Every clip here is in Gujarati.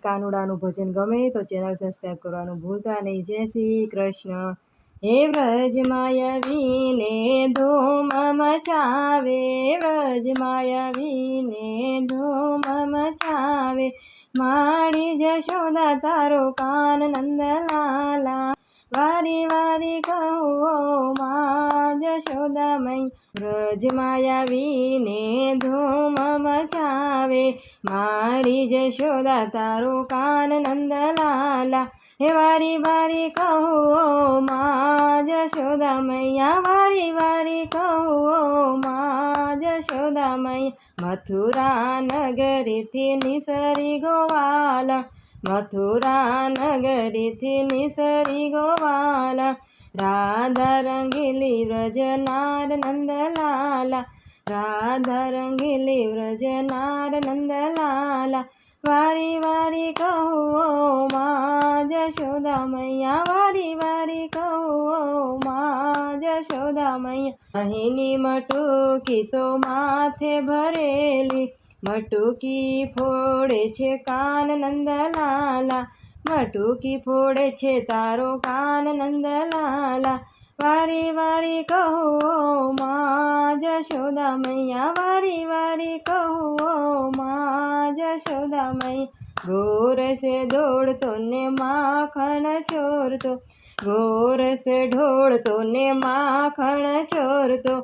કાનુડાનું ભજન ગમે તો ચેનલ સબસ્ક્રાઈબ કરવાનું ભૂલતા નહીં. જય શ્રી કૃષ્ણ. હે વ્રજમાં આવીને ધૂમ મચાવે, વ્રજમાં આવીને ધૂમ મચાવે, મારી જશોદા તારો કાન નંદલાલા, વારી વારી કહું માં જશોદા મૈ, વ્રજમાં આવીને ધૂમ મચાવે, મારી જશોદા તારો કાન નંદલાલા, હે વારી વારી કહું માં જશોદા મૈયા, વારી વારી કહું માં જશોદા મૈયા, મથુરા નગરીથી નિસરી ગોવાલા, મથુરા નગરીથી નિસરી ગોવાલા, રાધા રંગીલી વ્રજનાર નંદલાલા, રાધા રંગીલી વ્રજનાર નંદલાલા, વારી વારી કહું માં જશોદા મૈયા, વારી વારી કહું માં જશોદા મૈયા, અહીંની મટુકી તો માથે ભરેલી, મટુકી ફોડે છે કાન નંદલાલા, મટુકી ફોડે છે તારો કાન નંદલાલા, વારી વારી કહું માં જશોદા મૈયા, વારી વારી કહું માં જશોદા મૈયા, ગોર સે દોડતો ને માખણ ચોરતો, ગોર સે ઢોળતો ને માખણ ચોરતો,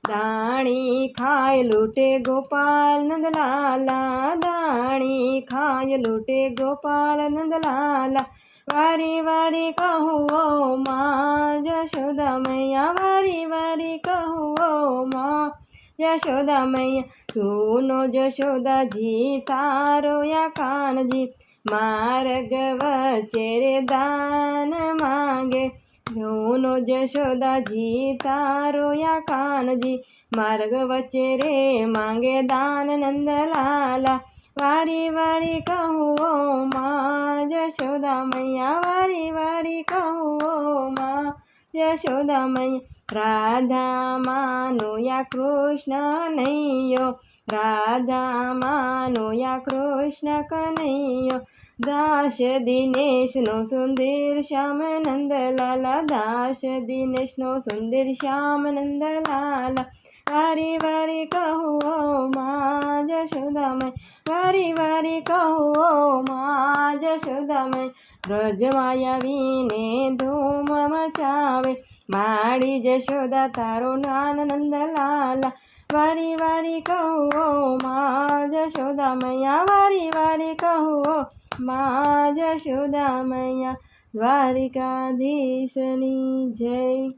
દાણી ખાય લૂટે ગોપાલ નંદલાલા, દાણી ખાય લૂટે ગોપાલ નંદલાલા, વારી વારી કહું માં જશોદા મૈયા, વારી વારી કહું માં જશોદા મૈયા, સુનો જશોદાજી તારો યા કાનજી, માર્ગ વચ્ચે રે દાન માંગે, સુનો જશોદાજી તારો યા કાનજી, માર્ગ વચ્ચે રે માંગે દાન નંદલાલા, વારી વારી કહું માં જશોદા મૈયા, વારી વારી કહું માં જશોદા મૈયા, રાધા માનો યા કૃષ્ણ નૈયો, રાધા માનો યા કૃષ્ણ કનૈયો, દાસ દિનેશનો સુંદર શ્યામ નંદલાલા, દાસ દિનેશનો સુંદર શ્યામ નંદલાલા, વારી વારી કહું માં જશોદા મૈ, વારી વારી કહું માં જશોદા મૈ, વ્રજમાં આવીને ધૂમ મચાવે, મારી જશોદા તારો નાન નંદલાલા, વારી વારી કહું માં જશોદા મૈયા, વારી વારી કહું માં જશોદા મૈયા, દ્વારિકાધીશની જય.